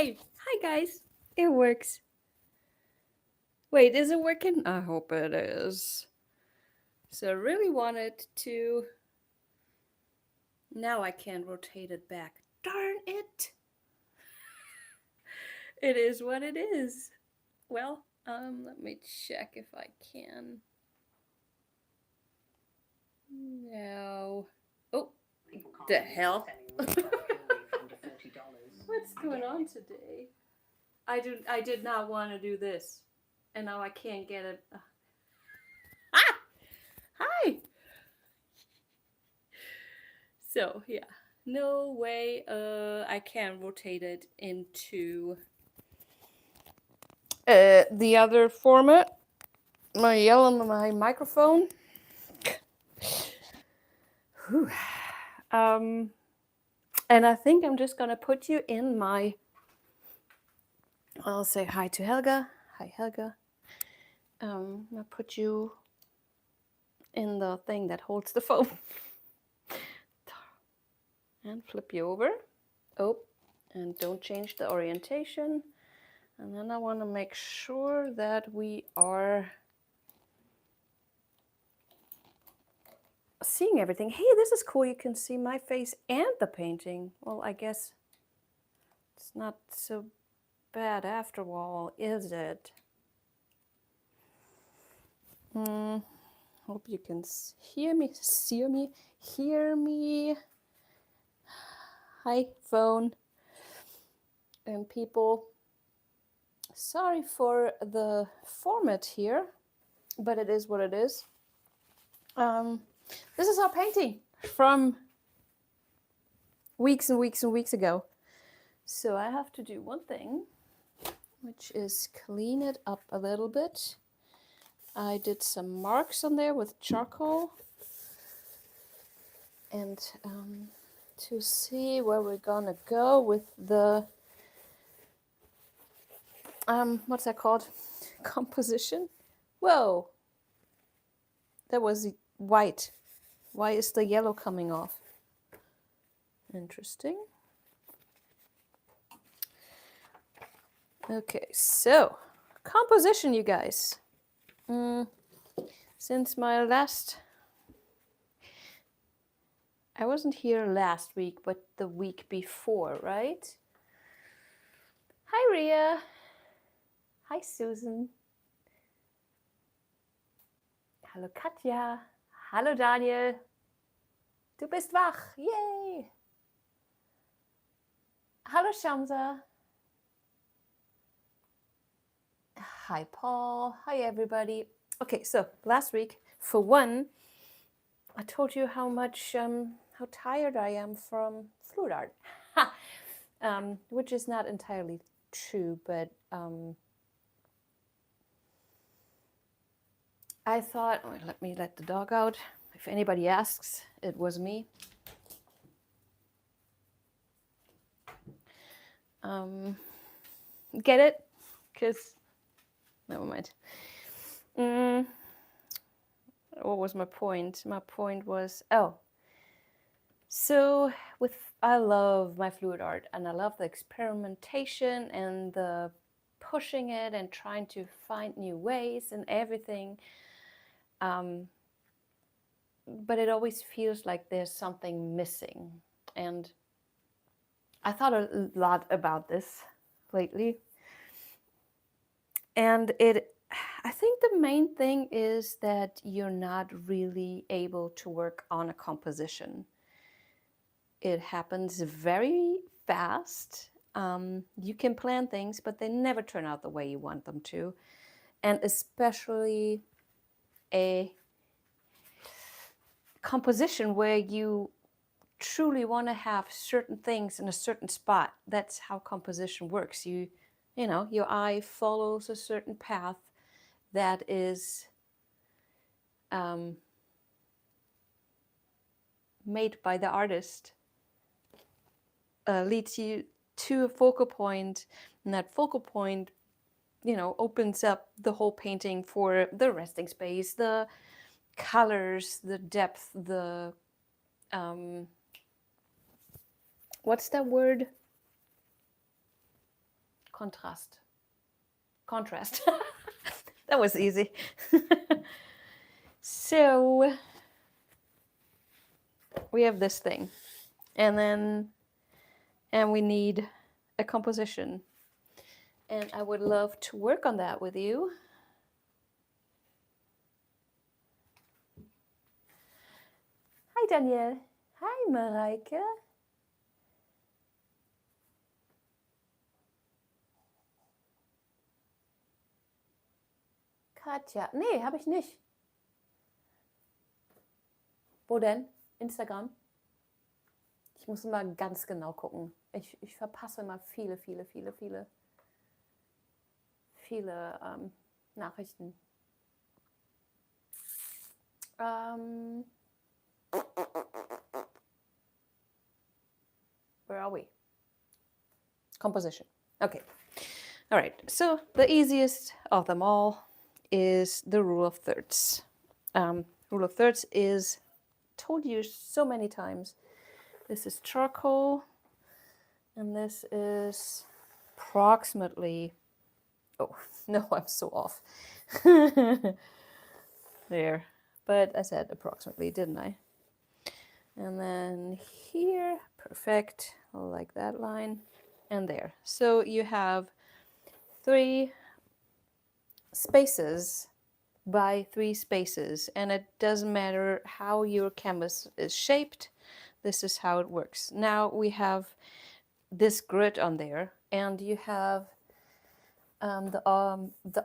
Hi! Hi, guys. It works. Wait, is it working? I hope it is. So I really wanted to... Now I can't rotate it back. Darn it! It is what it is. Well, let me check if I can. No. Oh, the hell? What's going on today? I did not want to do this. And now I can't get it. Ah! Hi! So, yeah. No way I can rotate it into the other format. My yell on my microphone. Whew. And I think I'm just gonna put you in my... I'll say hi to Helga. Hi, Helga. I'll put you in the thing that holds the phone. And flip you over. Oh, and don't change the orientation. And then I want to make sure that we are seeing everything. Hey, this is cool. You can see my face and the painting. Well, I guess it's not so bad after all, is it? Hope you can hear me, hear me. Hi, phone and people. Sorry for the format here, but it is what it is. This is our painting from weeks and weeks and weeks ago. So I have to do one thing, which is clean it up a little bit. I did some marks on there with charcoal. And to see where we're gonna go with the, what's that called? Composition? Whoa, that was white. Why is the yellow coming off? Interesting. Okay, so composition, you guys. Since my last, I wasn't here last week, but the week before, right? Hi, Ria. Hi, Susan. Hallo, Katja. Hallo, Daniel. Du bist wach. Yay. Hallo, Shamsa. Hi, Paul. Hi, everybody. Okay, so last week, for one, I told you how much, how tired I am from fluid art, which is not entirely true, but I thought, oh, let me let the dog out. If anybody asks, it was me. Get it? Because, never mind. What was my point? My point was, so I love my fluid art and I love the experimentation and the pushing it and trying to find new ways and everything. But it always feels like there's something missing. And I thought a lot about this lately. And I think the main thing is that you're not really able to work on a composition. It happens very fast. You can plan things, but they never turn out the way you want them to. And especially a composition where you truly want to have certain things in a certain spot. That's how composition works. You know, your eye follows a certain path that is made by the artist, leads you to a focal point, and that focal point, you know, opens up the whole painting for the resting space, the colors, the depth, the what's that word? contrast. That was easy. So we have this thing, and we need a composition, and I would love to work on that with you. Hi Daniel. Hi Mareike. Katja. Nee, habe ich nicht. Wo denn? Instagram? Ich muss mal ganz genau gucken. Ich verpasse immer viele Nachrichten. Where are we? Composition. Okay. All right. So the easiest of them all is the rule of thirds. Rule of thirds is, told you so many times, this is charcoal, and this is approximately, oh no, I'm so off. There, but I said approximately, didn't I? And then here, perfect, like that line, and there. So you have 3 spaces by 3 spaces, and it doesn't matter how your canvas is shaped. This is how it works. Now we have this grid on there, and you have the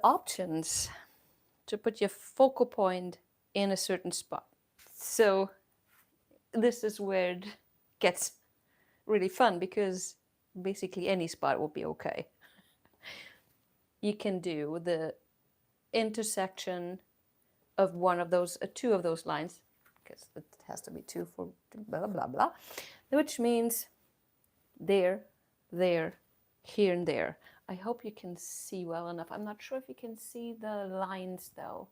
options to put your focal point in a certain spot. So this is where it gets really fun, because basically any spot will be okay. You can do the intersection of one of those, 2 of those lines, because it has to be 2 for blah blah blah, which means there, there, here and there. I hope you can see well enough. I'm not sure if you can see the lines though.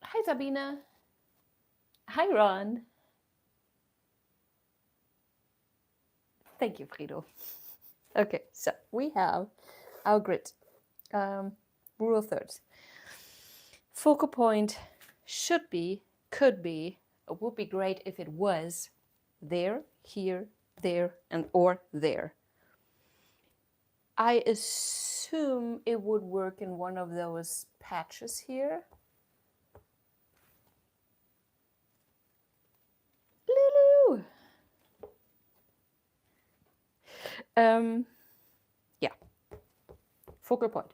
Hi Sabina. Hi Ron. Thank you, Frido. Okay, so we have our grid. Rule of thirds. Focal point should be, could be, it would be great if it was there, here, there, and or there. I assume it would work in one of those patches here. Lulu! Yeah, focal point.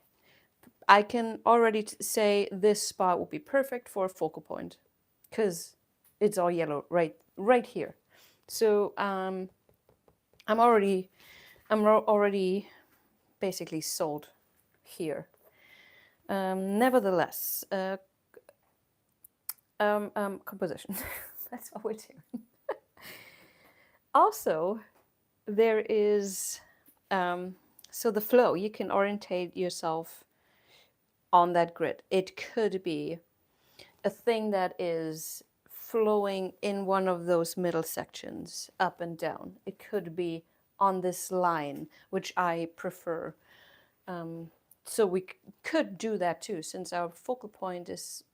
I can already say this spot would be perfect for a focal point, because it's all yellow right here. So I'm already basically sold here. Nevertheless, composition. That's what we're doing. Also, there is so the flow. You can orientate yourself on that grid. It could be a thing that is flowing in one of those middle sections up and down. It could be on this line, which I prefer. So we could do that too, since our focal point is,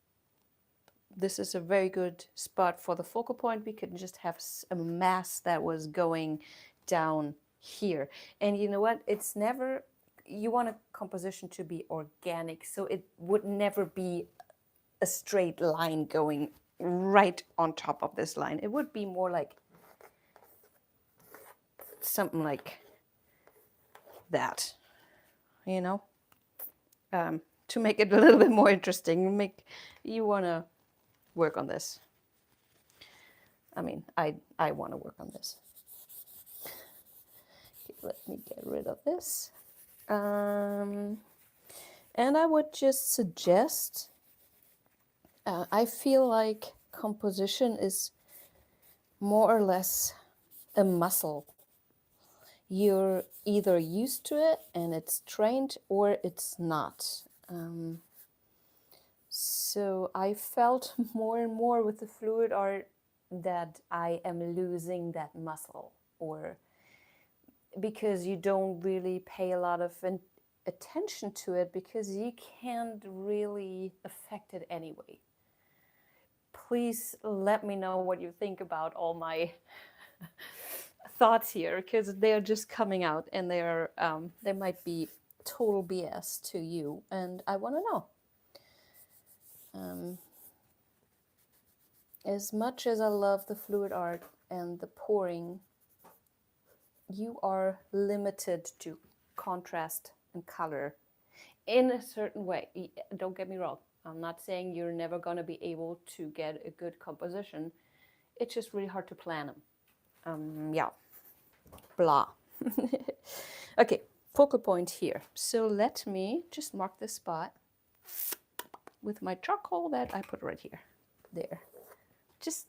this is a very good spot for the focal point. We could just have a mass that was going down here. And you know what? It's never, you want a composition to be organic, so it would never be a straight line going right on top of this line. It would be more like something like that, you know, to make it a little bit more interesting. You want to work on this. I mean, I want to work on this. Okay, let me get rid of this. And I would just suggest, I feel like composition is more or less a muscle. You're either used to it and it's trained, or it's not. So I felt more and more with the fluid art that I am losing that muscle. or because you don't really pay a lot of attention to it, because you can't really affect it anyway. Please let me know what you think about all my thoughts here, because they're just coming out and they might be total BS to you, and I want to know. As much as I love the fluid art and the pouring, you are limited to contrast and color in a certain way. Don't get me wrong. I'm not saying you're never going to be able to get a good composition. It's just really hard to plan them. Yeah. Blah. Okay, focal point here. So let me just mark this spot with my charcoal that I put right here. There. Just,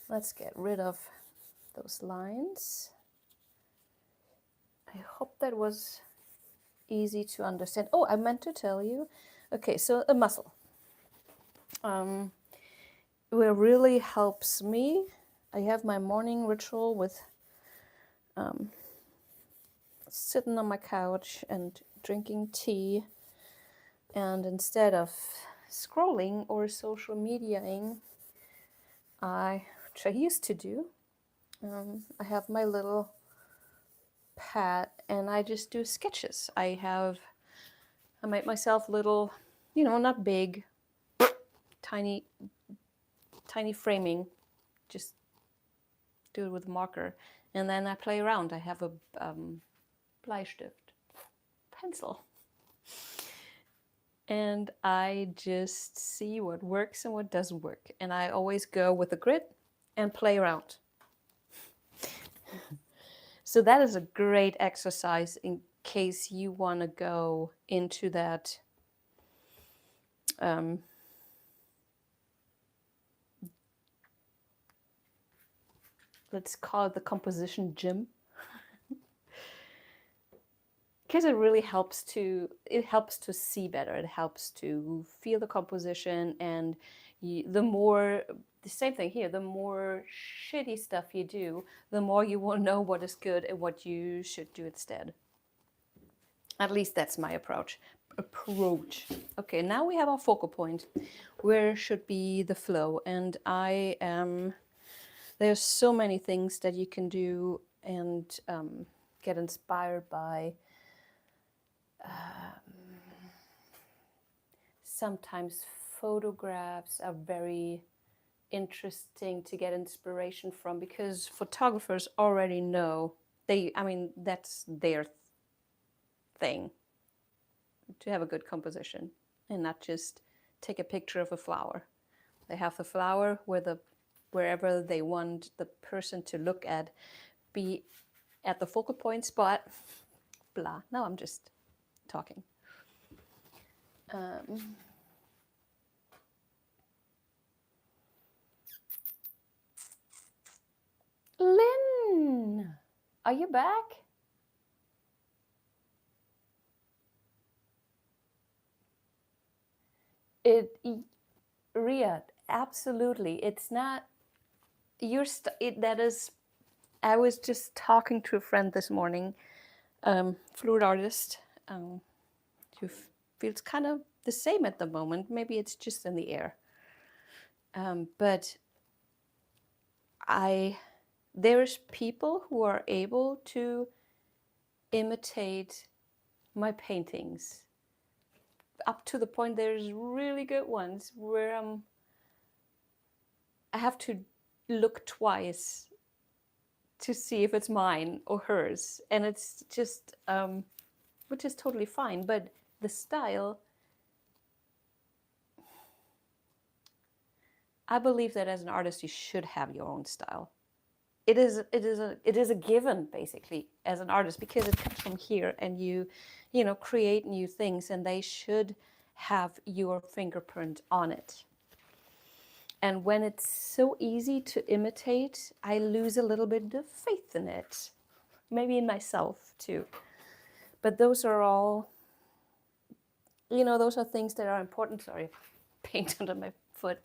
let's get rid of those lines. I hope that was easy to understand. Oh, I meant to tell you. Okay, so a mussel. What really helps me, I have my morning ritual with sitting on my couch and drinking tea, and instead of scrolling or social mediaing, which I used to do, I have my little pad and I just do sketches. I made myself little, not big, tiny framing, just do it with a marker, and then I play around. I have a Bleistift pencil, and I just see what works and what doesn't work, and I always go with the grid and play around. So that is a great exercise in case you want to go into that let's call it the composition gym. Because it really helps to see better. It helps to feel the composition, and the same thing here, the more shitty stuff you do, the more you will know what is good and what you should do instead. At least that's my approach. Okay, now we have our focal point. Where should be the flow? And there's so many things that you can do and get inspired by. Sometimes photographs are very interesting to get inspiration from, because photographers already know, that's their thing, to have a good composition and not just take a picture of a flower. They have the flower wherever they want the person to look at, be at the focal point spot. Blah. Now I'm just talking. Lynn, are you back? Riyadh, absolutely. It's not that is. I was just talking to a friend this morning, fluid artist, who feels kind of the same at the moment. Maybe it's just in the air. But there's people who are able to imitate my paintings up to the point there's really good ones where I have to look twice to see if it's mine or hers, and it's just which is totally fine. But the style, I believe that as an artist you should have your own style. It is a given, basically, as an artist, because it comes from here, and you create new things, and they should have your fingerprint on it. And when it's so easy to imitate, I lose a little bit of faith in it, maybe in myself too. But those are all, those are things that are important. Sorry, paint under my foot.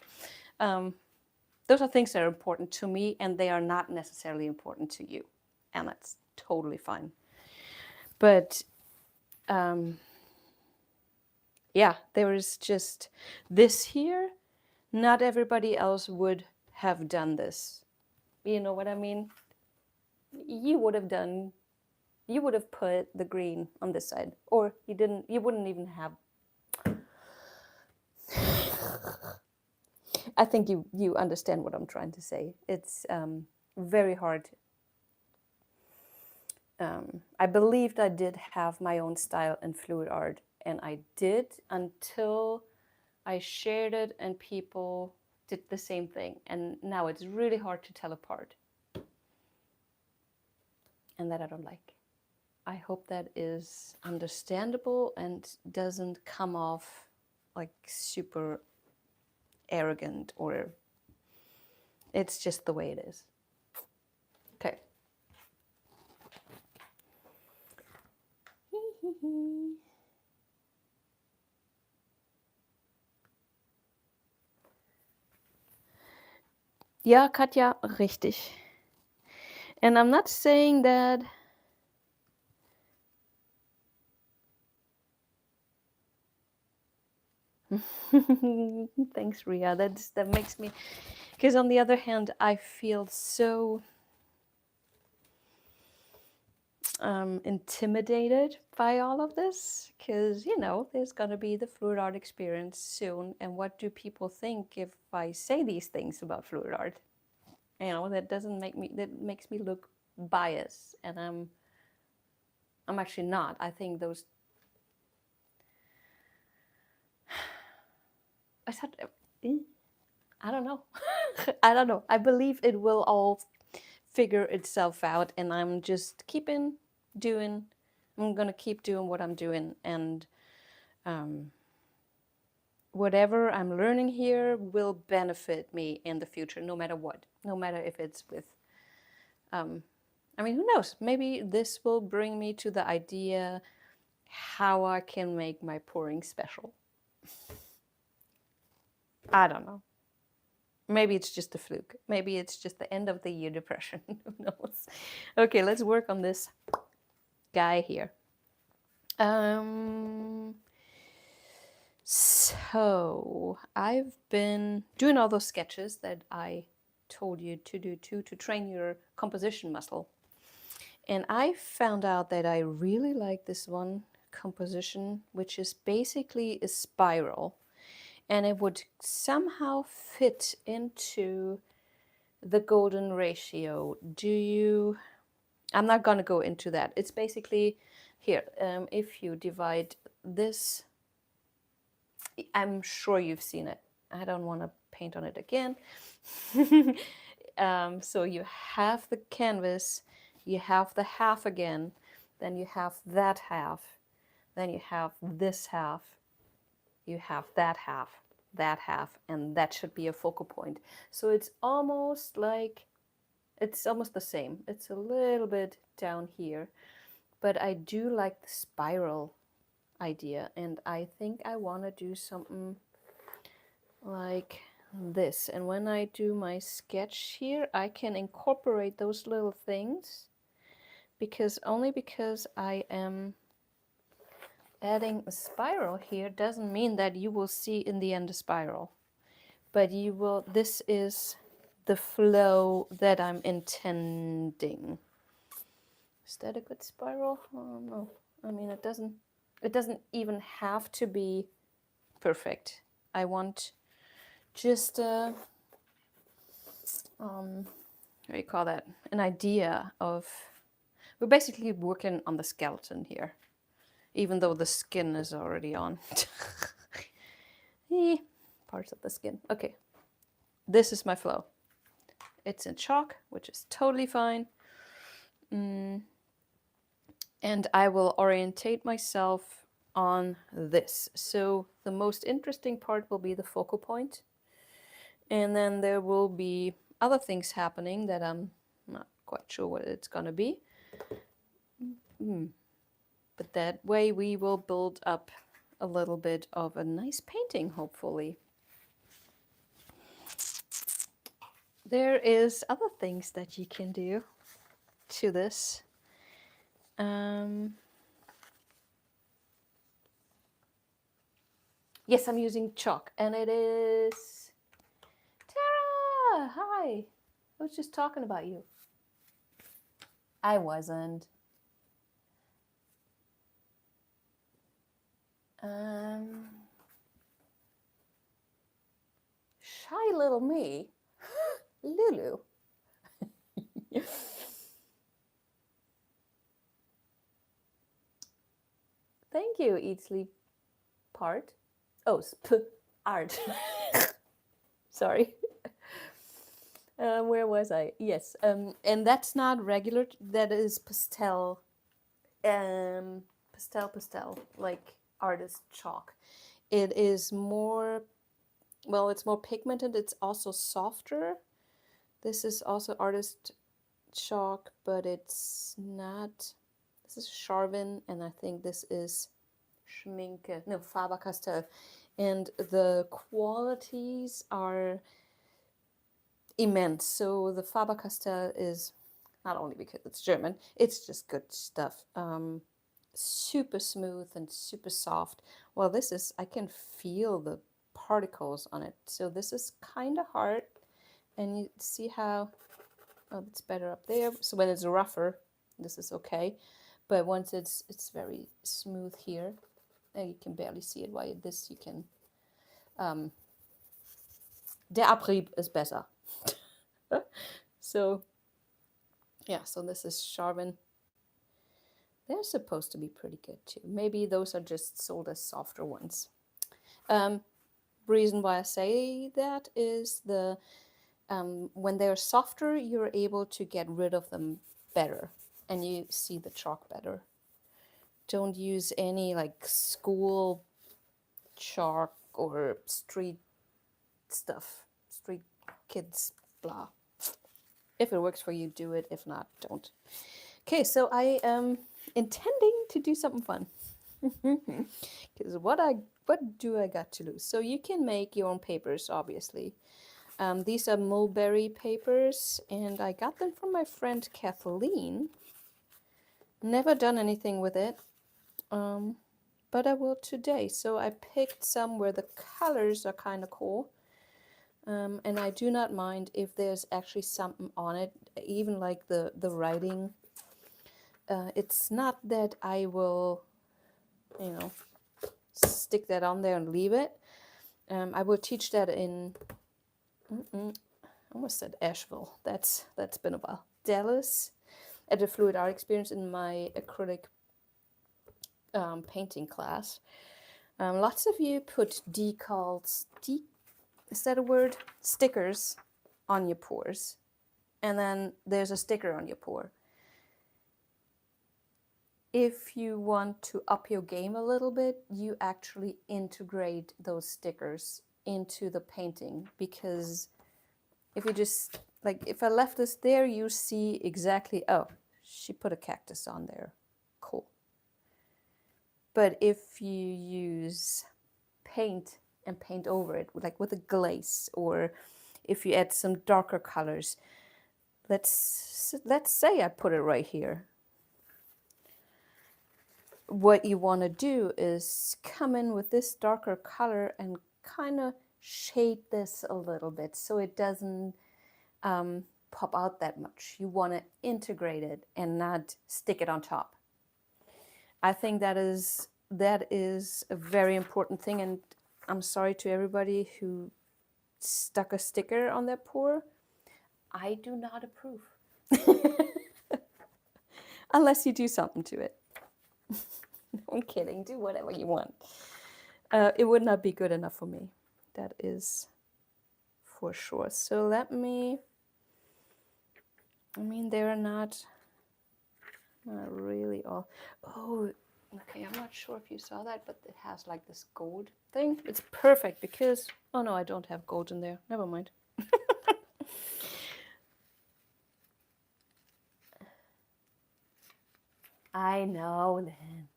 those are things that are important to me, and they are not necessarily important to you, and that's totally fine. But yeah, there is just this here. Not everybody else would have done this. You know what I mean? You would have put the green on this side, or you wouldn't even have. I think you understand what I'm trying to say. It's very hard. I believed I did have my own style in fluid art, and I did until I shared it and people did the same thing. And now it's really hard to tell apart. And that I don't like. I hope that is understandable and doesn't come off like super arrogant, or it's just the way it is. Okay. Ja, Katja, richtig. And I'm not saying that thanks, Ria. That makes me, because on the other hand, I feel so intimidated by all of this, because you know there's gonna be the fluid art experience soon, and what do people think if I say these things about fluid art? You know, that makes me look biased, and I'm actually not. I think those. I don't know. I don't know. I believe it will all figure itself out, and I'm just doing. I'm gonna keep doing what I'm doing, and whatever I'm learning here will benefit me in the future, no matter what. No matter if it's with. I mean, who knows? Maybe this will bring me to the idea how I can make my pouring special. I don't know. Maybe it's just a fluke. Maybe it's just the end of the year depression. Who knows? Okay, let's work on this guy here. So I've been doing all those sketches that I told you to do to train your composition muscle. And I found out that I really like this one composition, which is basically a spiral. And it would somehow fit into the golden ratio. I'm not going to go into that. It's basically here. If you divide this, I'm sure you've seen it. I don't want to paint on it again. So you have the canvas, you have the half again, then you have that half, then you have this half, you have that half, and that should be a focal point. So it's almost the same. It's a little bit down here, but I do like the spiral idea, and I think I want to do something like this. And when I do my sketch here, I can incorporate those little things because I am adding a spiral here doesn't mean that you will see in the end a spiral, but you will. This is the flow that I'm intending. Is that a good spiral? Oh, no. I mean, it doesn't even have to be perfect. I want just what do you call that? An idea of. We're basically working on the skeleton here, even though the skin is already on. Parts of the skin. Okay, this is my flow. It's in chalk, which is totally fine. And I will orientate myself on this. So the most interesting part will be the focal point. And then there will be other things happening that I'm not quite sure what it's going to be. But that way we will build up a little bit of a nice painting, hopefully. There is other things that you can do to this. Yes, I'm using chalk, and it is Tara. Hi, I was just talking about you. I wasn't. Shy little me, Lulu. Thank you, Eat Sleep Part. Oh, art. Sorry. Where was I? Yes, and that's not regular. That is pastel, pastel, like artist chalk. It is more, well, it's more pigmented. It's also softer. This is also artist chalk, but it's not. This is Charvin, and I think this is Schminke. No, Faber-Castell, and the qualities are immense. So the Faber-Castell is not only because it's German, it's just good stuff. Super smooth and super soft. Well, this is, I can feel the particles on it. So this is kind of hard. And you see how, oh, it's better up there. So when it's rougher, this is okay. But once it's very smooth here, you can barely see it. While this you can, der Abrieb is besser. So yeah, so this is Charvin. They're supposed to be pretty good too. Maybe those are just sold as softer ones. Reason why I say that is the when they're softer, you're able to get rid of them better, and you see the chalk better. Don't use any like school chalk or street stuff, street kids blah. If it works for you, do it. If not, don't. Okay, so I am intending to do something fun. Because what do I got to lose? So you can make your own papers, obviously. These are mulberry papers, and I got them from my friend Kathleen. Never done anything with it, but I will today. So I picked some where the colors are kind of cool. And I do not mind if there's actually something on it, even like the writing. It's not that I will, you know, stick that on there and leave it. I will teach that in, I almost said Asheville. That's been a while. Dallas, at the Fluid Art Experience in my acrylic painting class. Lots of you put decals, is that a word? Stickers on your pours. And then there's a sticker on your pour. If you want to up your game a little bit, you actually integrate those stickers into the painting, because if you just, like, if I left this there, you see exactly, oh, she put a cactus on there. Cool. But if you use paint and paint over it, like with a glaze, or if you add some darker colors, let's say I put it right here. What you want to do is come in with this darker color and kind of shade this a little bit so it doesn't pop out that much. You want to integrate it and not stick it on top. I think that is a very important thing, and I'm sorry to everybody who stuck a sticker on their pour. I do not approve. Unless you do something to it. I'm kidding. Do whatever you want. It would not be good enough for me. That is for sure. So let me, I mean, they're not really all. Oh, okay. I'm not sure if you saw that, but it has like this gold thing. It's perfect because, oh no, I don't have gold in there. Never mind. I know then.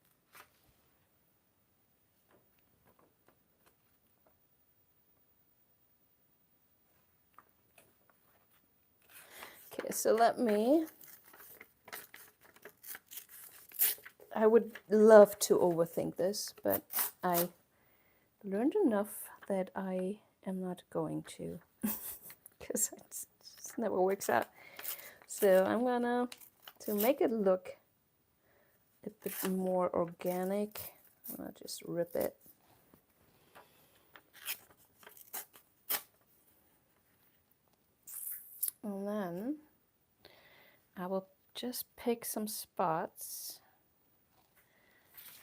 so I would love to overthink this, but I learned enough that I am not going to, because it just never works out. So I'm gonna, to make it look a bit more organic, I'll just rip it. And then I will just pick some spots,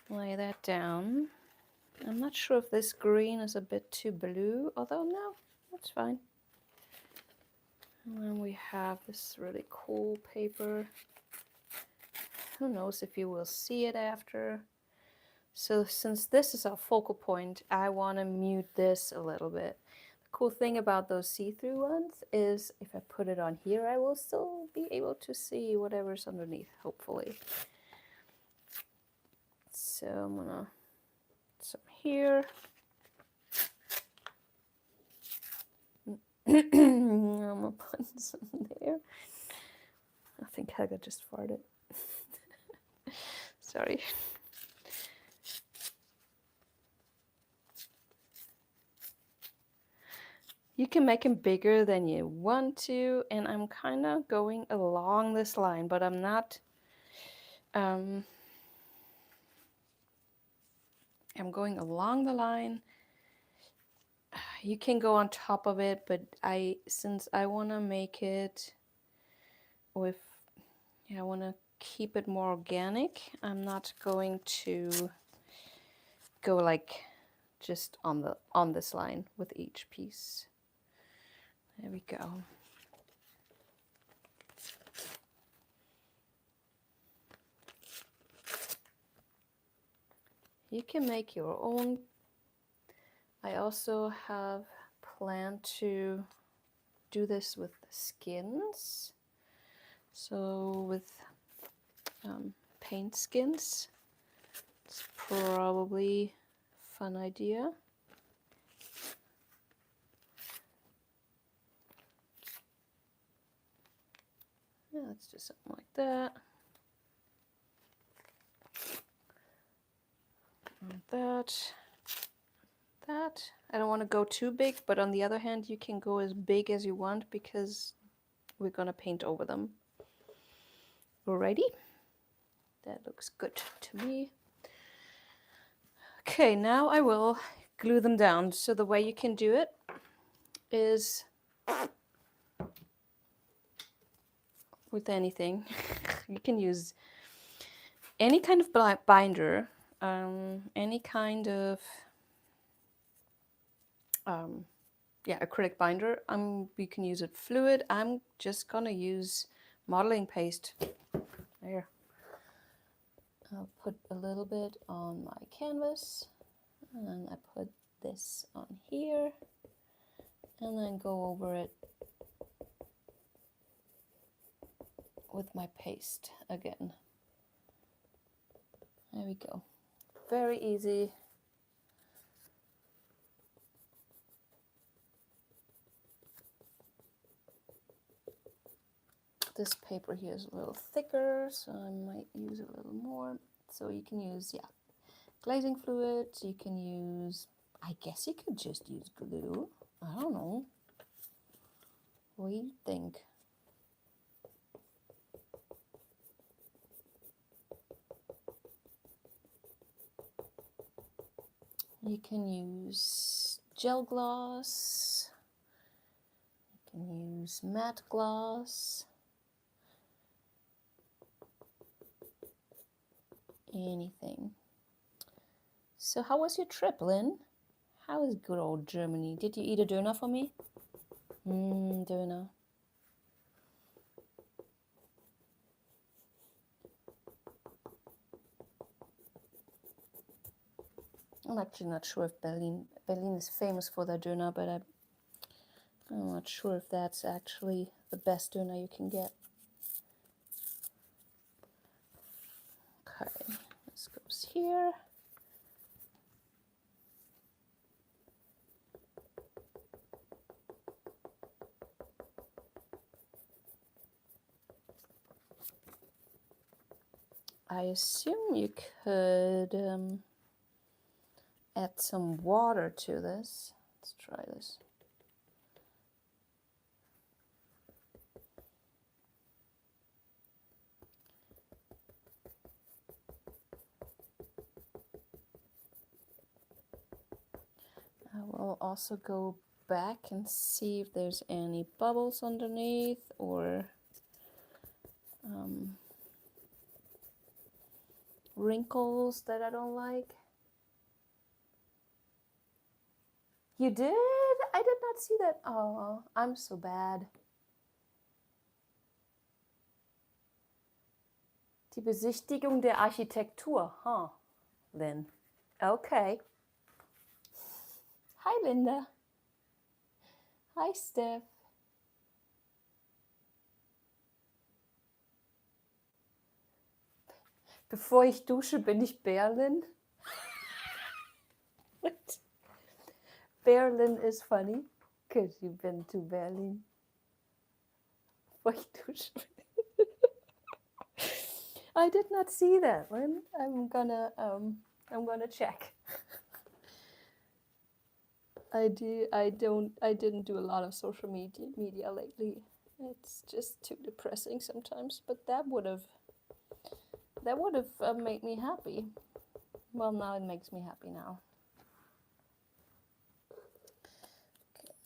lay that down. I'm not sure if this green is a bit too blue, although no, that's fine. And then we have this really cool paper. Who knows if you will see it after. So since this is our focal point, I want to mute this a little bit. The cool thing about those see-through ones is if I put it on here, I will still be able to see whatever's underneath, hopefully. So I'm gonna put some here. I'm gonna put some there. I think Helga just farted. Sorry. You can make them bigger than you want to, and I'm kind of going along this line, but I'm not, I'm going along the line. You can go on top of it, but since I want to make it with, I want to keep it more organic, I'm not going to go like just on this line with each piece. There we go. You can make your own. I also have planned to do this with skins. So with paint skins, it's probably a fun idea. Yeah, let's do something like that. And that. I don't want to go too big, but on the other hand, you can go as big as you want because we're gonna paint over them. Alrighty, that looks good to me. Okay, now I will glue them down. So the way you can do it is with anything. You can use any kind of binder, any kind of acrylic binder. You can use it fluid. I'm just gonna use modeling paste. There. I'll put a little bit on my canvas, and then I put this on here, and then go over it with my paste again. There we go. Very easy. This paper here is a little thicker, so I might use a little more. So you can use, glazing fluid. You can use, I guess you could just use glue. I don't know. What do you think? You can use gel gloss. You can use matte gloss. Anything. So how was your trip, Lynn? How is good old Germany? Did you eat a döner for me? Döner. I'm actually not sure if Berlin is famous for their döner, but I'm not sure if that's actually the best döner you can get. Okay, this goes here. I assume you could add some water to this. Let's try this. I will also go back and see if there's any bubbles underneath or wrinkles that I don't like. You did? I did not see that. Oh, I'm so bad. Die Besichtigung der Architektur, huh? Lynn. Okay. Hi, Linda. Hi, Steph. Bevor ich dusche, bin ich Berlin. What? Berlin is funny because you've been to Berlin. Bevor ich dusche. I did not see that, Lynn. I'm gonna check. I didn't do a lot of social media lately. It's just too depressing sometimes, but that would have made me happy. Well, now it makes me happy now.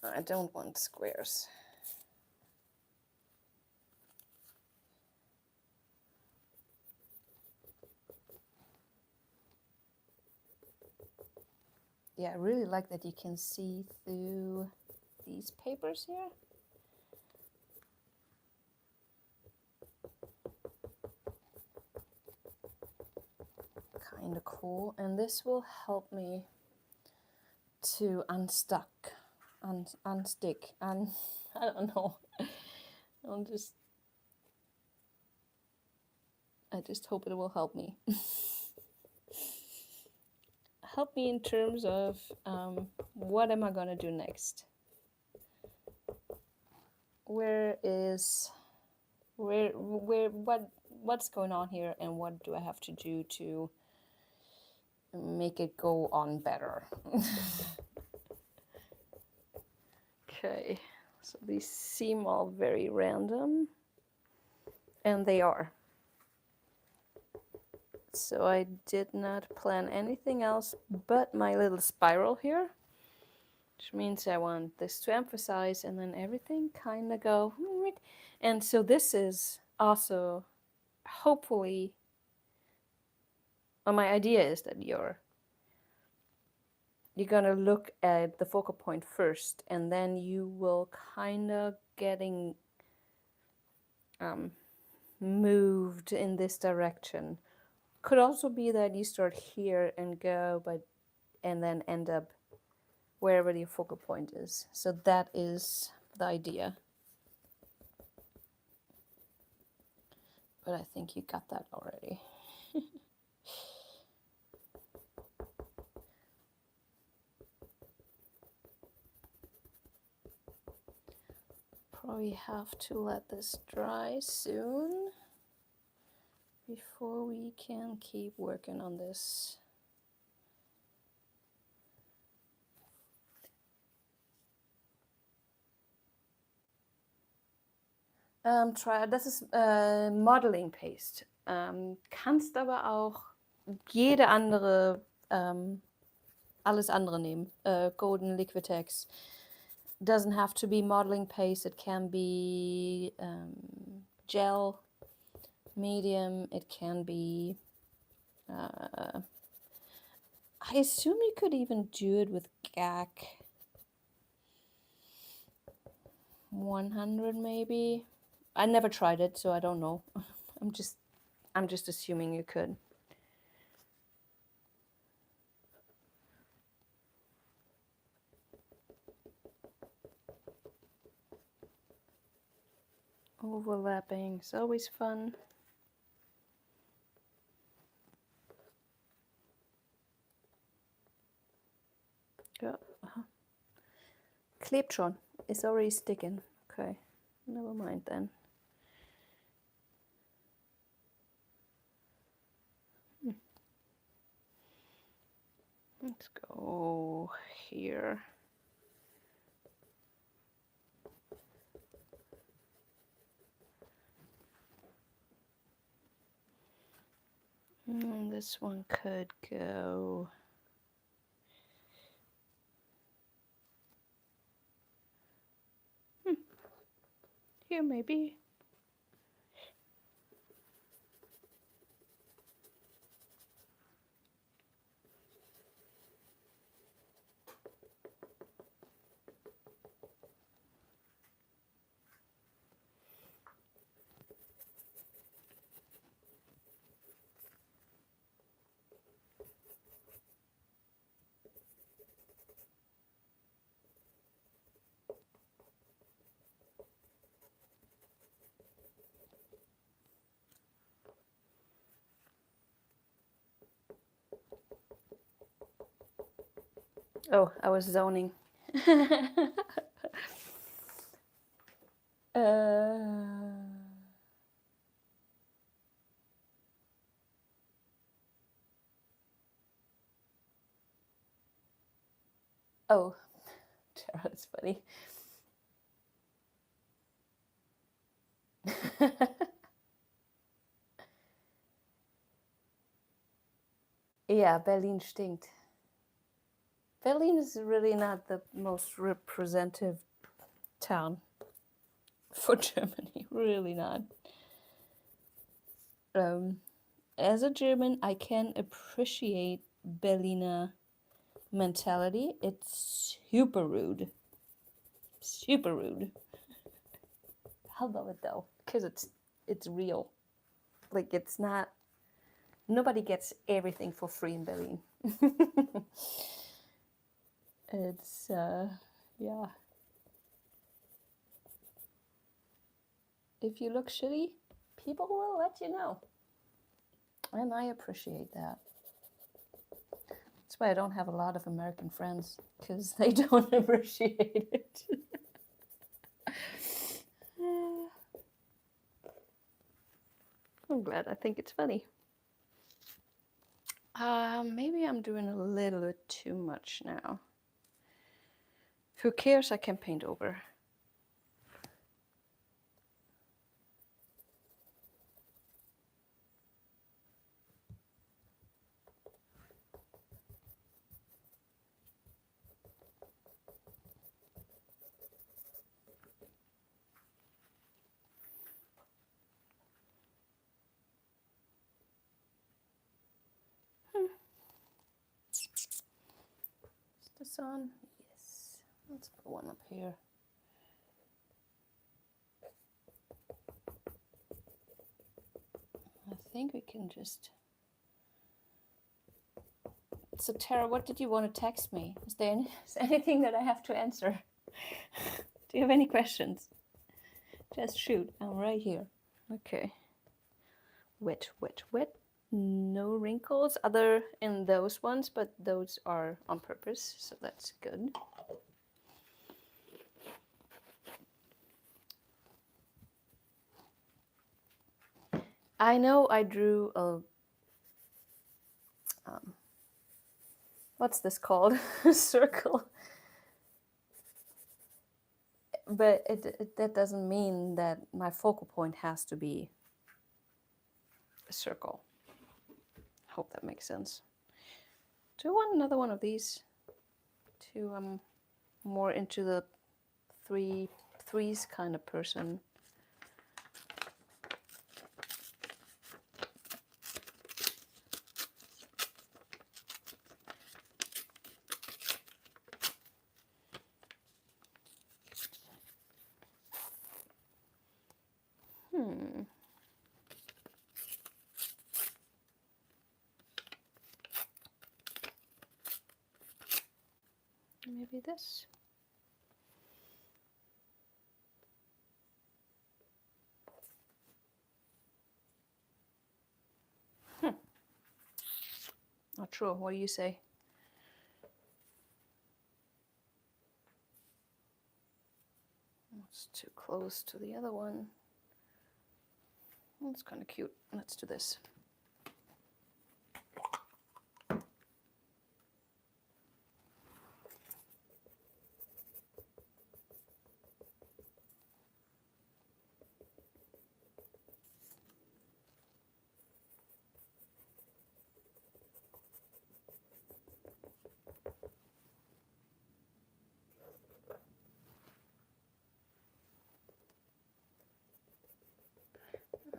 Okay, I don't want squares. Yeah, I really like that you can see through these papers here. Kind of cool, and this will help me to unstick, and I don't know. I just hope it will help me. Help me in terms of what am I gonna do next? What's going on here, and what do I have to do to make it go on better? Okay, so these seem all very random, and they are. So I did not plan anything else but my little spiral here, which means I want this to emphasize and then everything kind of go. And so this is also hopefully, well, my idea is that you're gonna look at the focal point first, and then you will kind of getting moved in this direction. Could also be that you start here and go, and then end up wherever your focal point is. So that is the idea. But I think you got that already. Probably have to let this dry soon before we can keep working on this. Das ist Modeling Paste. Kannst aber auch jede andere, alles andere nehmen. Golden Liquitex. Doesn't have to be modeling paste. It can be gel, medium. It can be. I assume you could even do it with GAC 100 maybe. I never tried it, so I don't know. I'm just assuming you could. Overlapping is always fun. Ja. Klebt schon. It's already sticking. Okay, never mind then. Let's go here. This one could go here maybe. Oh, I was zoning. Oh, that's funny. Yeah, Berlin stinkt. Berlin is really not the most representative town for Germany, really not. As a German, I can appreciate Berliner mentality. It's super rude. Super rude. I love it though, because it's real. Like, it's not, nobody gets everything for free in Berlin. It's yeah. If you look shitty, people will let you know. And I appreciate that. That's why I don't have a lot of American friends, because they don't appreciate it. I'm glad. I think it's funny. Maybe I'm doing a little bit too much now. Who cares? I can paint over. Is this on? Yes. Let's put one up here. I think we can just... So Tara, what did you want to text me? Is there anything that I have to answer? Do you have any questions? Just shoot. I'm right here. Okay. Wet, wet, wet. No wrinkles other in those ones, but those are on purpose, so that's good. I know I drew a what's this called? A circle. But that doesn't mean that my focal point has to be a circle. Hope that makes sense. Do you want another one of these? To more into the threes kind of person. Maybe this. Not sure. What do you say? It's too close to the other one. It's kind of cute. Let's do this.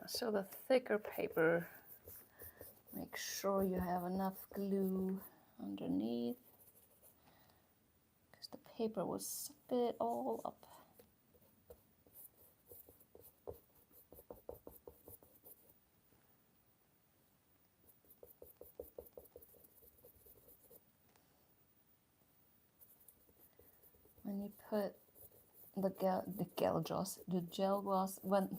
So the thicker paper, make sure you have enough glue underneath, because the paper will suck it all up. When you put the gel gloss, when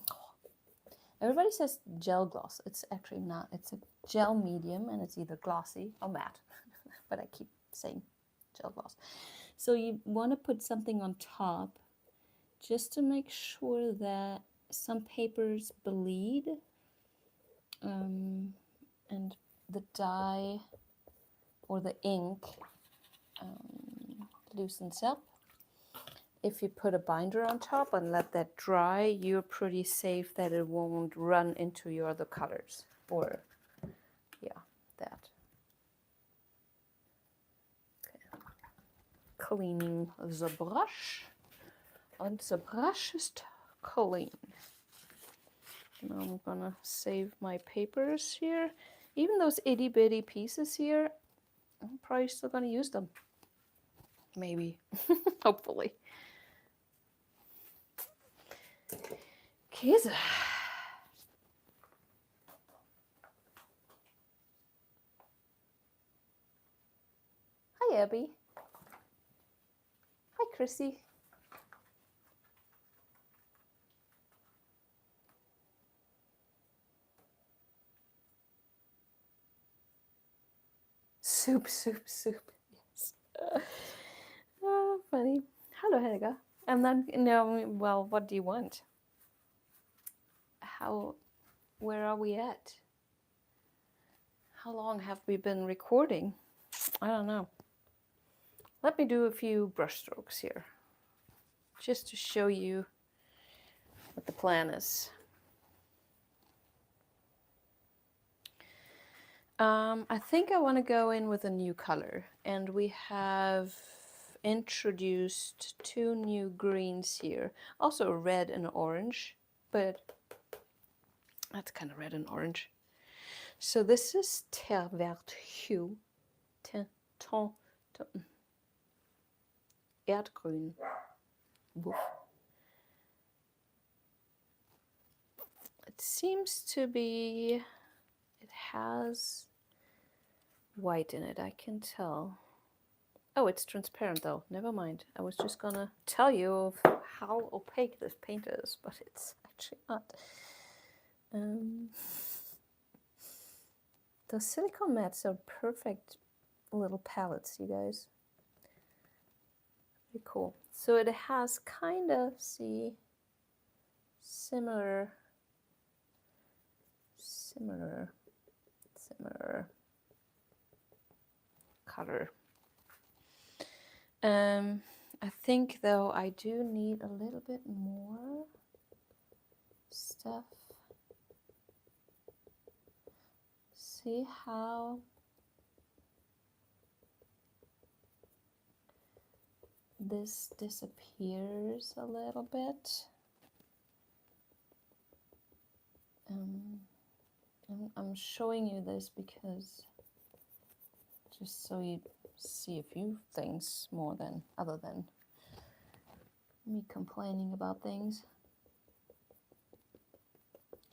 everybody says gel gloss, it's actually not. It's a gel medium, and it's either glossy or matte, but I keep saying gel gloss. So you want to put something on top just to make sure that some papers bleed, and the dye or the ink loosens up. If you put a binder on top and let that dry, you're pretty safe that it won't run into your other colors, or yeah, that. Okay. Cleaning the brush, and the brush is clean. Now I'm gonna save my papers here. Even those itty bitty pieces here, I'm probably still gonna use them. Maybe, hopefully. Käse. Hi, Abby. Hi, Chrissy. Soup. Yes. Funny. Hello, Helga. I'm not, no, well, what do you want? Where are we at? How long have we been recording? I don't know. Let me do a few brush strokes here, just to show you what the plan is. I think I want to go in with a new color, and we have introduced 2 new greens here, also red and orange, but that's kind of red and orange. So this is Terre Verte Hue, Erdgrün. Woof. It seems to be, it has white in it, I can tell. Oh, it's transparent though, never mind. I was just gonna tell you of how opaque this paint is, but it's actually not. The silicone mats are perfect little palettes, you guys. Pretty cool. So it has kind of, see, similar color. I think though I do need a little bit more stuff. See how this disappears a little bit. I'm showing you this because just so you see a few things more than other than me complaining about things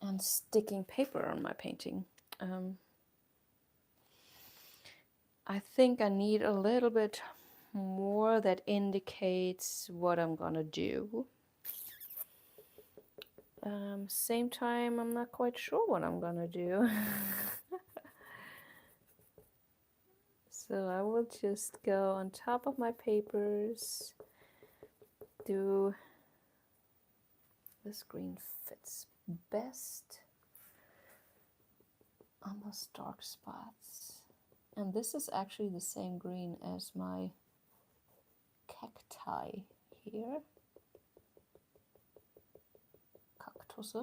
and sticking paper on my painting. I think I need a little bit more that indicates what I'm gonna do. Same time, I'm not quite sure what I'm gonna do. So I will just go on top of my papers, do this green fits best on those dark spots. And this is actually the same green as my cacti here. Cactus.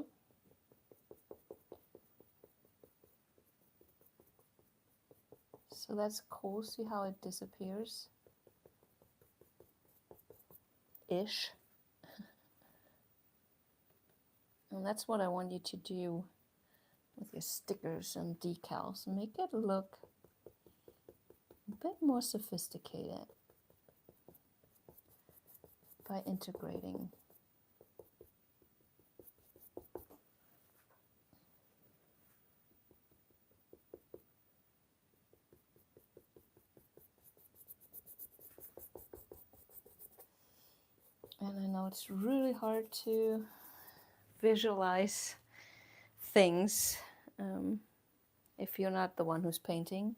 So that's cool, see how it disappears? Ish. And that's what I want you to do with your stickers and decals. Make it look a bit more sophisticated by integrating. And I know it's really hard to visualize things if you're not the one who's painting.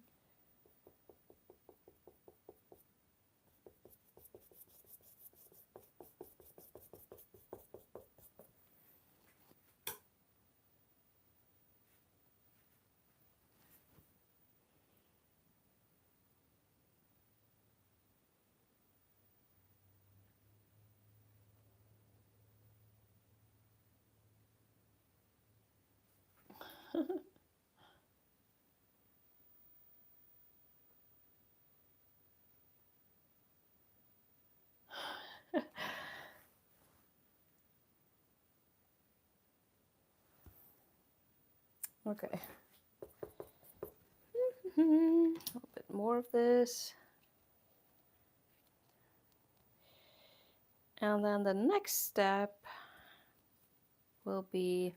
Okay. A little bit more of this. And then the next step will be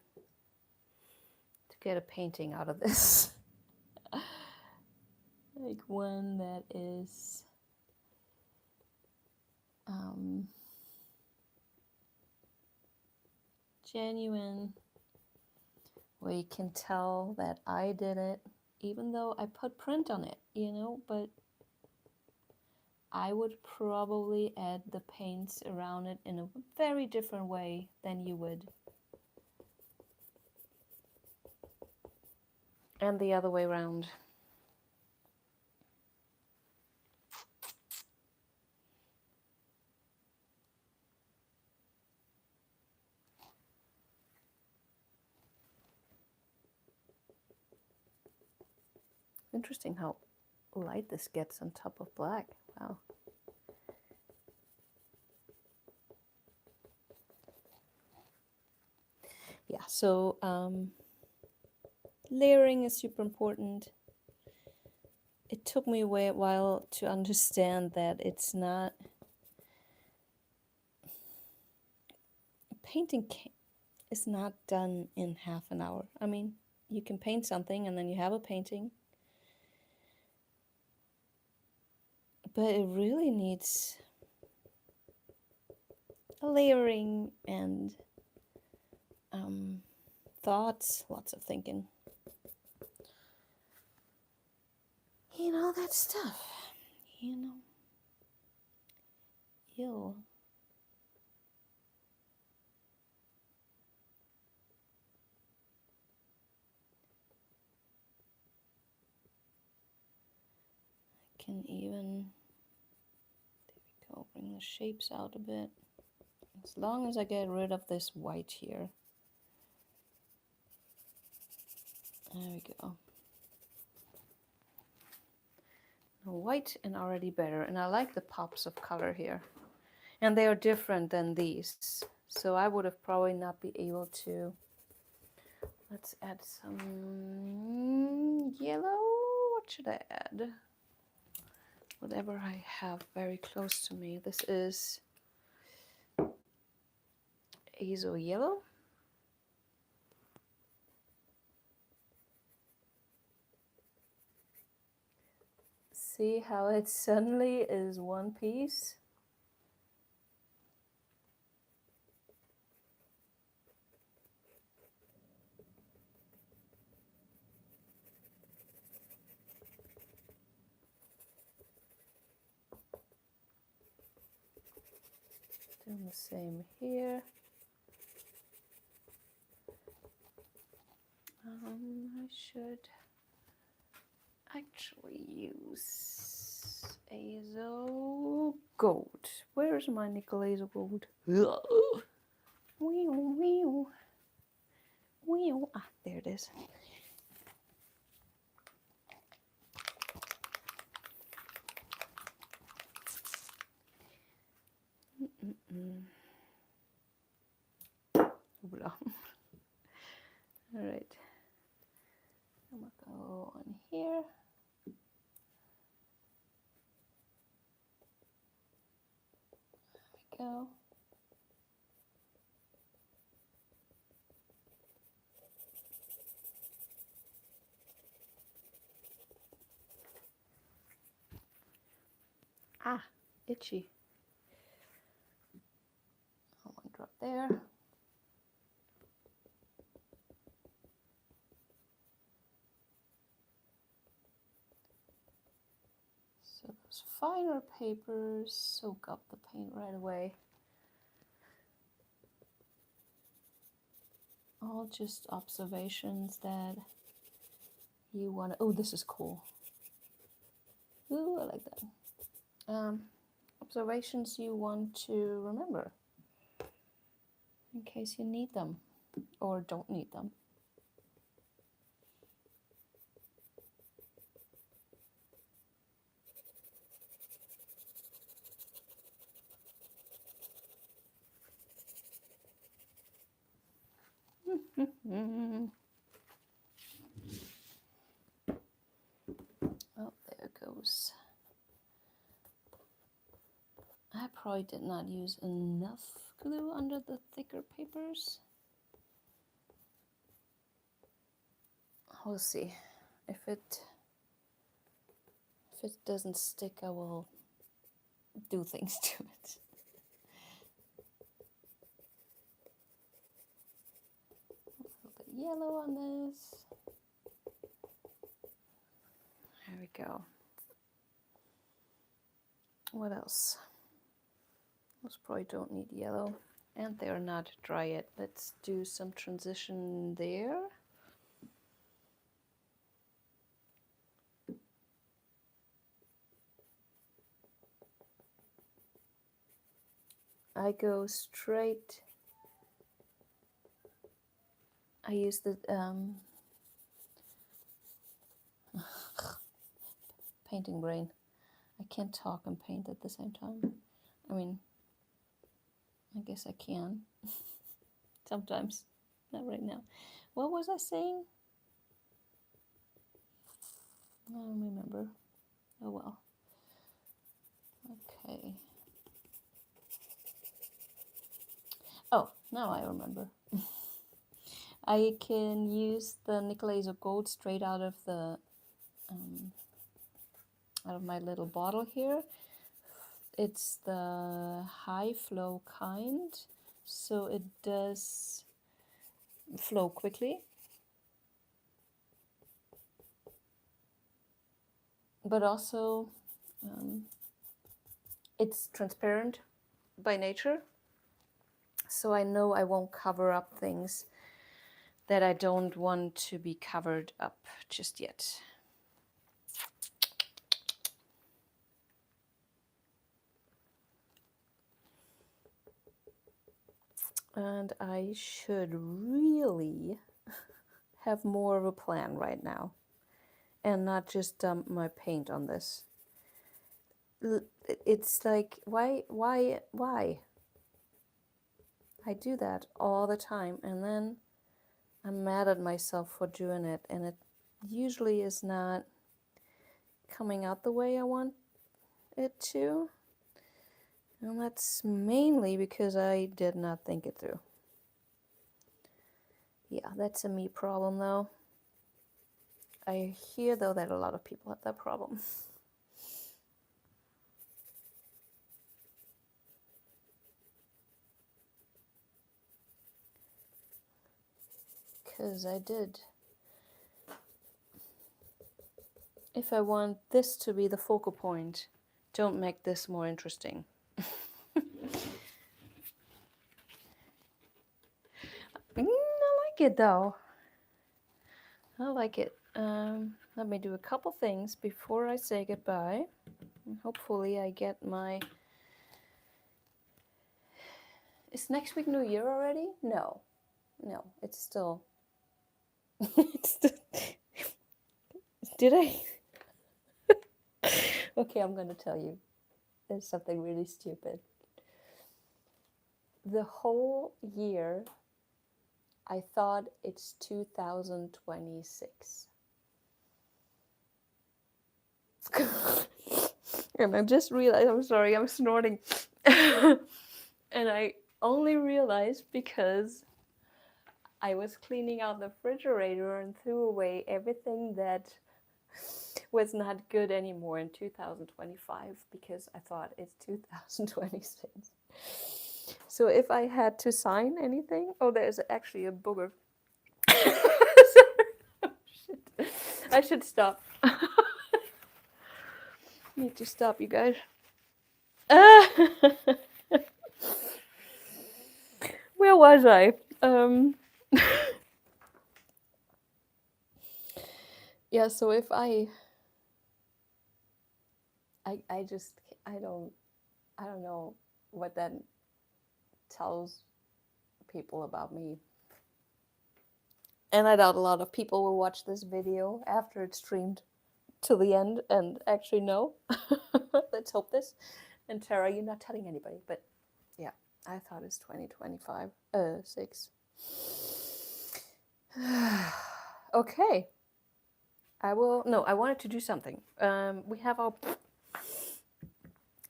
to get a painting out of this. Like one that is genuine, where you can tell that I did it, even though I put print on it, you know, but I would probably add the paints around it in a very different way than you would. And the other way around. Interesting how light this gets on top of black. Wow. Yeah, so layering is super important. It took me a while to understand that it's not... Painting is not done in half an hour. I mean, you can paint something and then you have a painting. But it really needs a layering and thoughts, lots of thinking. You know, that stuff, you know. Ew. I can even, there we go, bring the shapes out a bit. As long as I get rid of this white here. There we go. White and already better, and I like the pops of color here, and they are different than these, so I would have probably not be able to. Let's add some yellow. What should I add? Whatever I have very close to me. This is Azo yellow. See how it suddenly is one piece? Doing the same here. I should actually use Azo Gold. Where's my nickel Azo Gold? Ah, there it is. All right. here. There we go. Ah, itchy. One drop there. So those finer papers soak up the paint right away. All just observations that you want to, oh, this is cool. Ooh, I like that. Observations you want to remember in case you need them or don't need them. Oh, there it goes. I probably did not use enough glue under the thicker papers. We'll see. If it doesn't stick, I will do things to it. A little bit yellow on this. There we go. What else? Those probably don't need yellow, and they're not dry yet. Let's do some transition there. I go straight. I use the painting brain. I can't talk and paint at the same time. I mean, I guess I can. Sometimes. Not right now. What was I saying? I don't remember. Oh well. Okay. Oh, now I remember. I can use the nickel laser gold straight out of the out of my little bottle here. It's the high flow kind, so it does flow quickly, but also it's transparent by nature, so I know I won't cover up things that I don't want to be covered up just yet. And I should really have more of a plan right now and not just dump my paint on this. It's like, why? I do that all the time, and then I'm mad at myself for doing it, and it usually is not coming out the way I want it to. And that's mainly because I did not think it through. Yeah, that's a me problem though. I hear though that a lot of people have that problem. Because I did. If I want this to be the focal point, don't make this more interesting. I like it though. I like it. Let me do a couple things before I say goodbye. And hopefully I get my... Is next week New Year already? No. No, it's still... Did I? Okay, I'm going to tell you. There's something really stupid. The whole year, I thought it's 2026. And I just realized, I'm sorry, I'm snorting. And I only realized because I was cleaning out the refrigerator and threw away everything that was not good anymore in 2025 because I thought it's 2026. So if I had to sign anything, oh, there's actually a booger. Oh, shit. I should stop. Need to stop, you guys. Where was I? Yeah, so if I just, I don't know what that tells people about me. And I doubt a lot of people will watch this video after it's streamed to the end and actually know. Let's hope this. And Tara, you're not telling anybody, but yeah, I thought it's 2025, 6. Okay. I wanted to do something. We have our,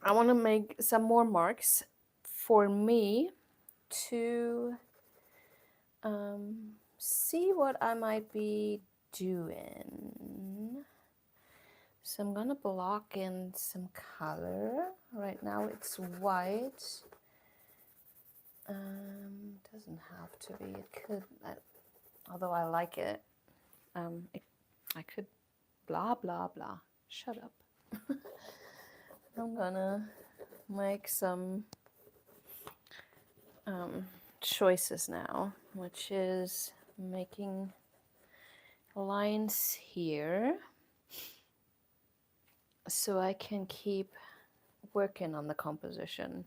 I want to make some more marks for me to see what I might be doing. So I'm gonna block in some color. Right now it's white. Doesn't have to be. It could, although I like it. I could blah blah blah. Shut up. I'm gonna make some choices now, which is making lines here so I can keep working on the composition.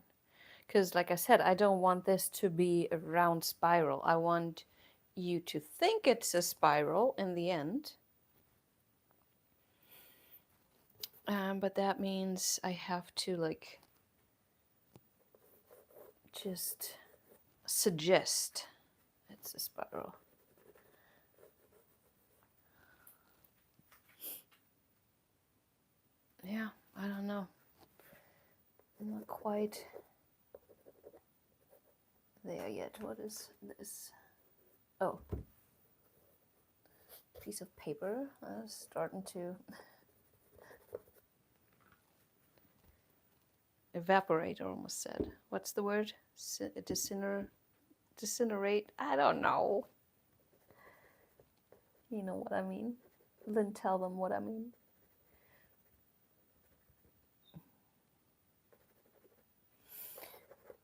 Because like I said, I don't want this to be a round spiral. I want you to think it's a spiral in the end. But that means I have to like just suggest it's a spiral. Yeah, I don't know. I'm not quite there yet. What is this? Oh, piece of paper. Starting to evaporate, I almost said. What's the word? Disintegrate? I don't know. You know what I mean. Then tell them what I mean.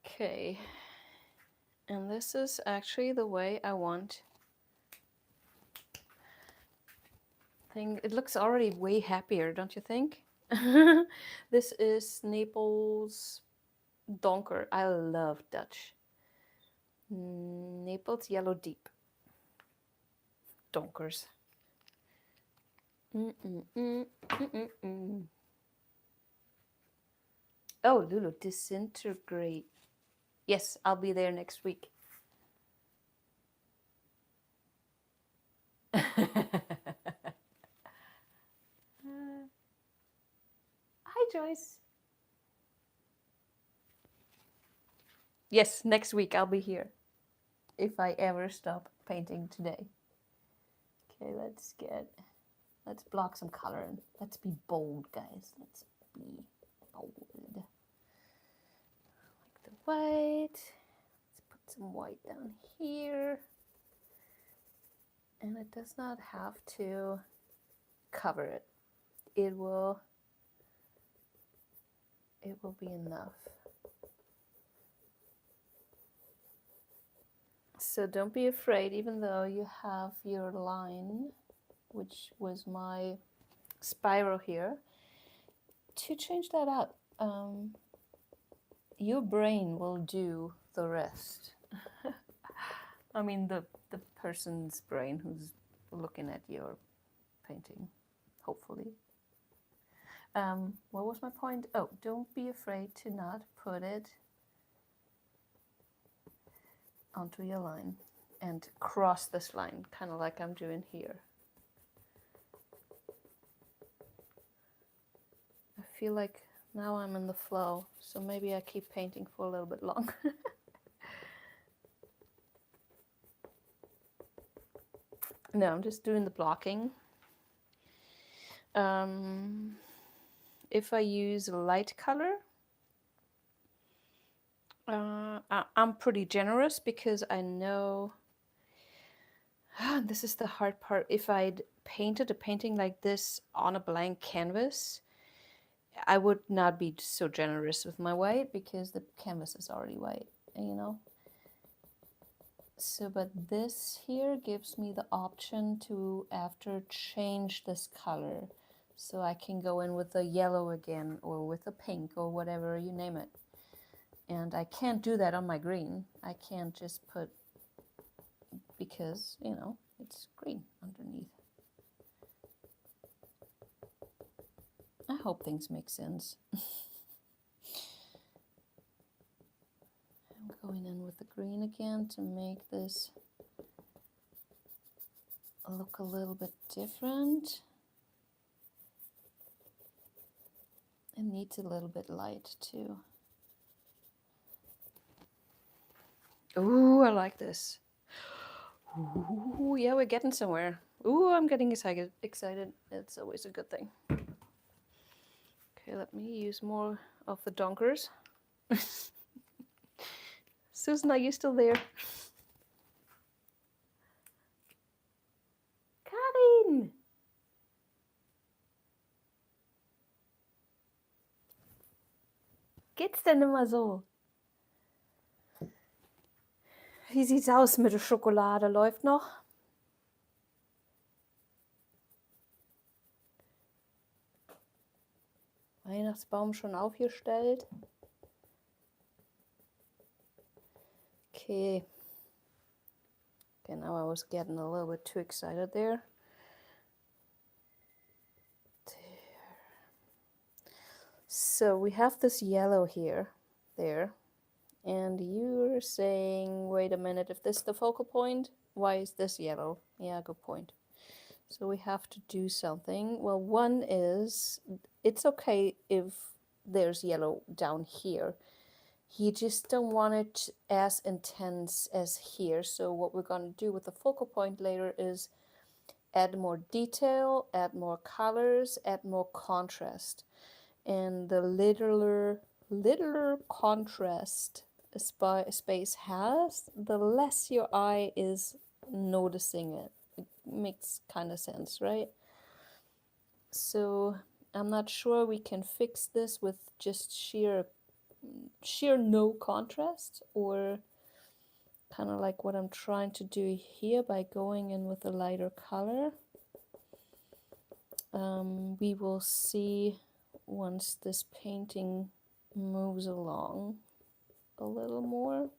Okay. And this is actually the way I want thing. It looks already way happier, don't you think? This is Naples Donker. I love Dutch. Naples Yellow Deep. Donkers. Oh, Lulu, disintegrate. Yes, I'll be there next week. Hi, Joyce. Yes, next week I'll be here. If I ever stop painting today. Okay, let's block some color and let's be bold, guys. Let's be bold. Like the white. Let's put some white down here. And it does not have to cover it. It will be enough. So don't be afraid, even though you have your line, which was my spiral here, to change that up. Your brain will do the rest. I mean, the person's brain who's looking at your painting, hopefully. What was my point? Oh, don't be afraid to not put it onto your line and cross this line, kind of like I'm doing here. feel like now I'm in the flow, so maybe I keep painting for a little bit longer. No, I'm just doing the blocking. If I use a light color, I'm pretty generous because I know, this is the hard part, if I'd painted a painting like this on a blank canvas, I would not be so generous with my white because the canvas is already white, you know. So, but this here gives me the option to after change this color. So I can go in with a yellow again or with a pink or whatever, you name it. And I can't do that on my green. I can't just put, because, you know, it's green underneath. I hope things make sense. I'm going in with the green again to make this look a little bit different. It needs a little bit light too. Ooh, I like this. Ooh, yeah, we're getting somewhere. Ooh, I'm getting excited. It's always a good thing. Okay, let me use more of the donkers. Susan, are you still there? Karin! Geht's denn immer so? Wie sieht's aus mit der Schokolade? Läuft noch? Weihnachtsbaum schon aufgestellt? Okay. Okay, now I was getting a little bit too excited there. So we have this yellow here, there, and you're saying, wait a minute, if this is the focal point, why is this yellow? Yeah, good point. So we have to do something. Well, one is, it's okay if there's yellow down here. You just don't want it as intense as here. So what we're going to do with the focal point later is add more detail, add more colors, add more contrast. And the littler contrast a space has, the less your eye is noticing it. It makes kind of sense, right? So I'm not sure we can fix this with just sheer no contrast, or kind of like what I'm trying to do here by going in with a lighter color. We will see once this painting moves along a little more.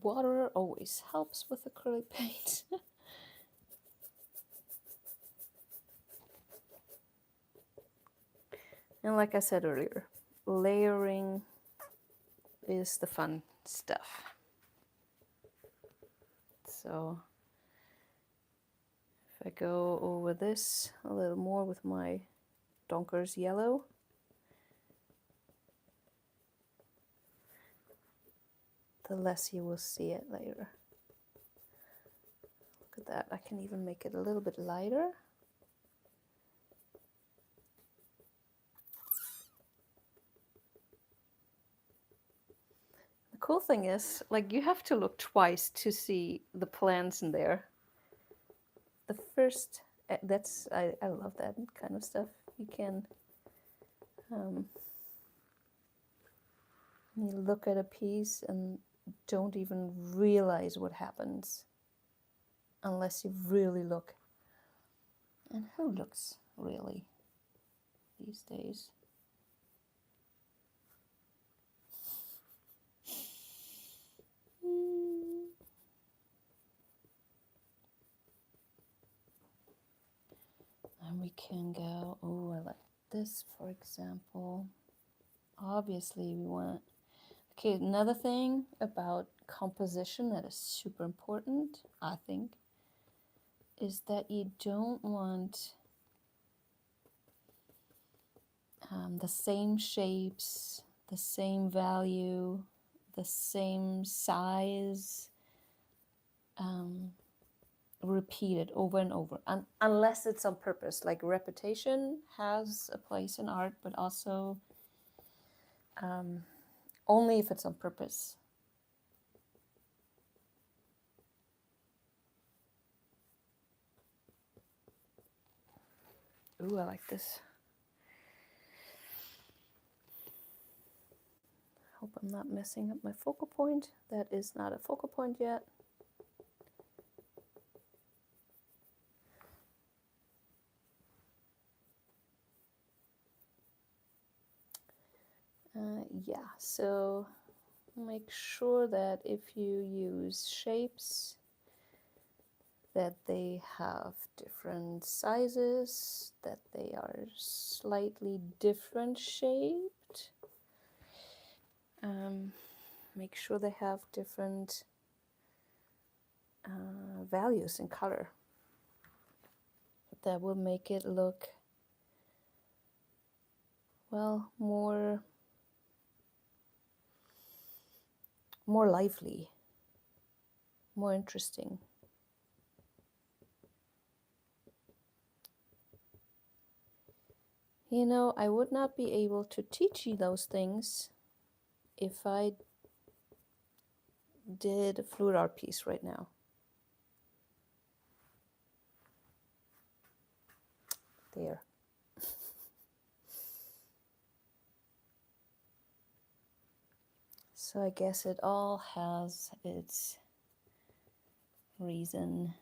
Water always helps with acrylic paint. And like I said earlier, layering is the fun stuff. So if I go over this a little more with my Donkers yellow, the less you will see it later. Look at that, I can even make it a little bit lighter. The cool thing is, like, you have to look twice to see the plants in there. The first, I love that kind of stuff. You can you look at a piece and don't even realize what happens unless you really look. And who looks really these days? And we can go, oh, I like this, for example. Obviously we want, okay, another thing about composition that is super important, I think, is that you don't want the same shapes, the same value, the same size repeated over and over, unless it's on purpose. Like repetition has a place in art, but also only if it's on purpose. Ooh, I like this. Hope I'm not messing up my focal point. That is not a focal point yet. Yeah, so make sure that if you use shapes, that they have different sizes, that they are slightly different shaped. Make sure they have different values in color. That will make it look, well, more lively, more interesting. You know, I would not be able to teach you those things if I did a fluid art piece right now. There. So I guess it all has its reason.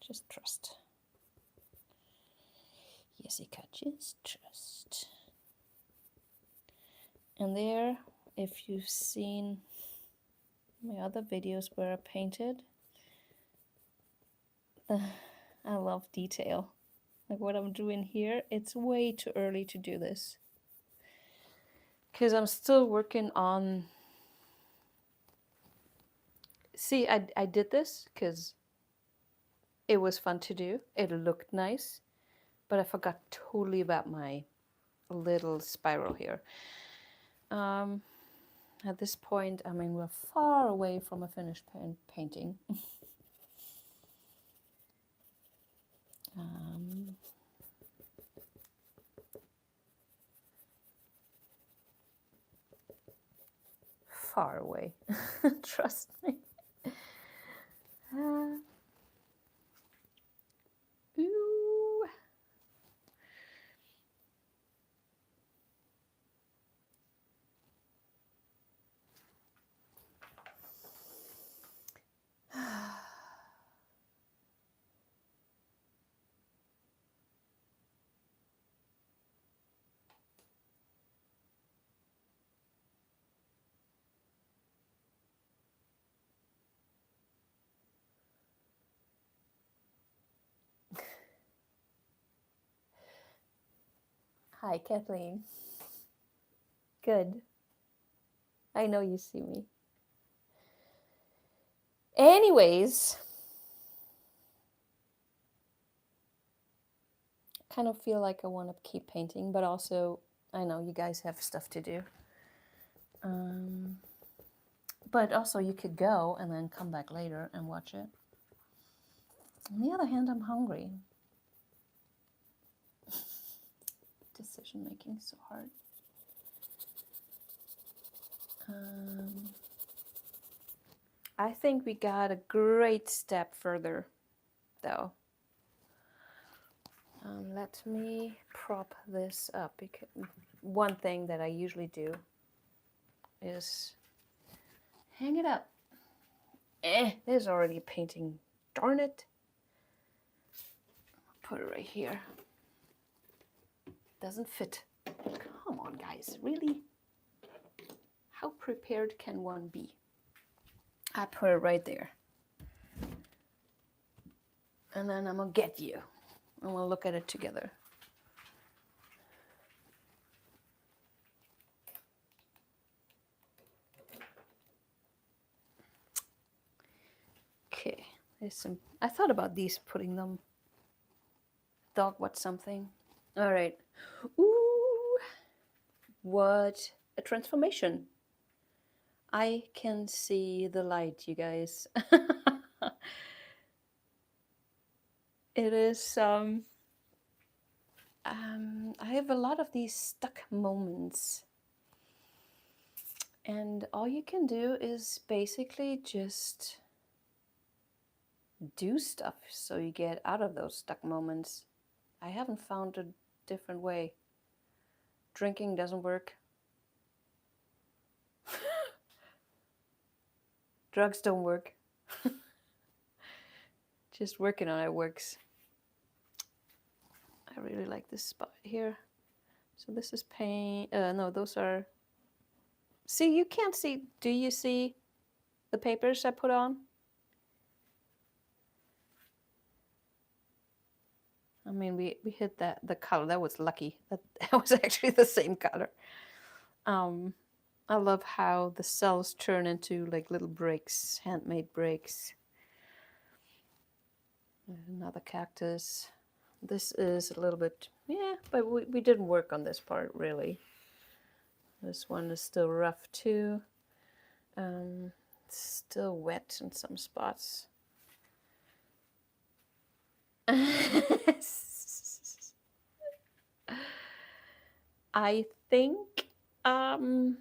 Just trust. Jessica, just trust. And there, if you've seen my other videos where I painted, I love detail. Like what I'm doing here, it's way too early to do this, because I'm still working on... See, I did this because it was fun to do. It looked nice, but I forgot totally about my little spiral here. At this point, I mean, we're far away from a finished painting. Far away, trust me. Ooh. Hi, Kathleen. Good. I know you see me. Anyways, I kind of feel like I want to keep painting, but also I know you guys have stuff to do. But also you could go and then come back later and watch it. On the other hand, I'm hungry. Decision making is so hard. I think we got a great step further, though. Let me prop this up, because one thing that I usually do is hang it up. There's already a painting. Darn it. Put it right here. Doesn't fit. Come on, guys. Really? How prepared can one be? I put it right there. And then I'm going to get you. And we'll look at it together. Okay, There's some, I thought about these, putting them, dog what something. All right. Ooh, what a transformation. I can see the light, you guys. It is, I have a lot of these stuck moments. And all you can do is basically just do stuff so you get out of those stuck moments. I haven't found a different way. Drinking doesn't work. Drugs don't work. Just working on it works. I really like this spot here. So this is paint. No, those are... See, you can't see. Do you see the papers I put on? I mean, we hit that, the color. That was lucky. That was actually the same color. I love how the cells turn into like little bricks, handmade bricks. Another cactus. This is a little bit, yeah, but we didn't work on this part really. This one is still rough too. Still wet in some spots. I think, oh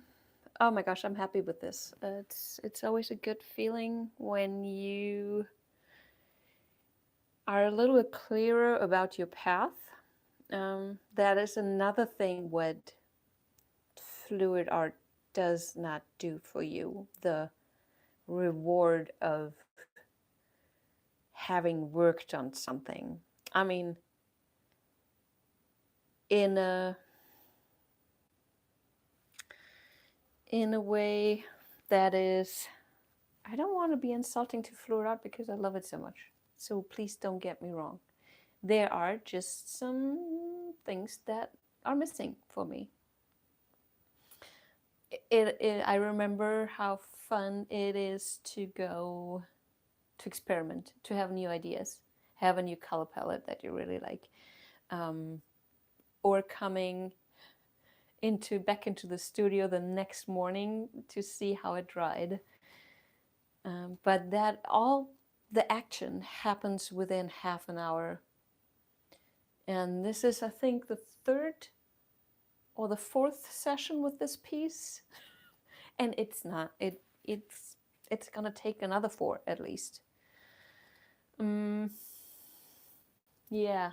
my gosh, I'm happy with this. It's always a good feeling when you are a little bit clearer about your path. That is another thing what fluid art does not do for you. The reward of having worked on something. I mean, in a way that is, I don't want to be insulting to fluid art because I love it so much. So please don't get me wrong. There are just some things that are missing for me. I remember how fun it is to go to experiment, to have new ideas, have a new color palette that you really like, or coming back into the studio the next morning to see how it dried. But that all the action happens within half an hour. And this is, I think, the third or the fourth session with this piece. And it's not, it's gonna take another 4 at least. Yeah.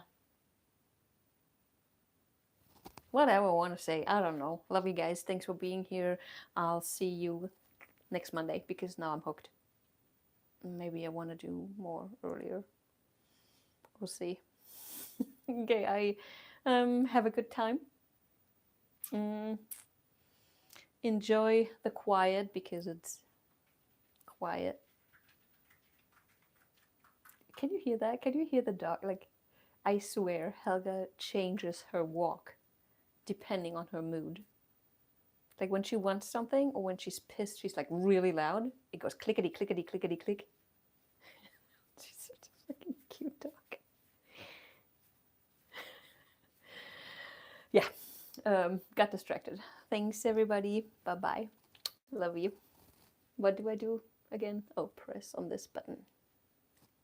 Whatever I want to say, I don't know. Love you guys. Thanks for being here. I'll see you next Monday because now I'm hooked. Maybe I want to do more earlier. We'll see. Okay, I have a good time. Enjoy the quiet because it's quiet. Can you hear that? Can you hear the dog? Like, I swear Helga changes her walk depending on her mood. Like when she wants something or when she's pissed, she's like really loud. It goes clickety, clickety, clickety, click. She's such a fucking cute dog. Yeah, got distracted. Thanks everybody. Bye-bye. Love you. What do I do again? Oh, press on this button.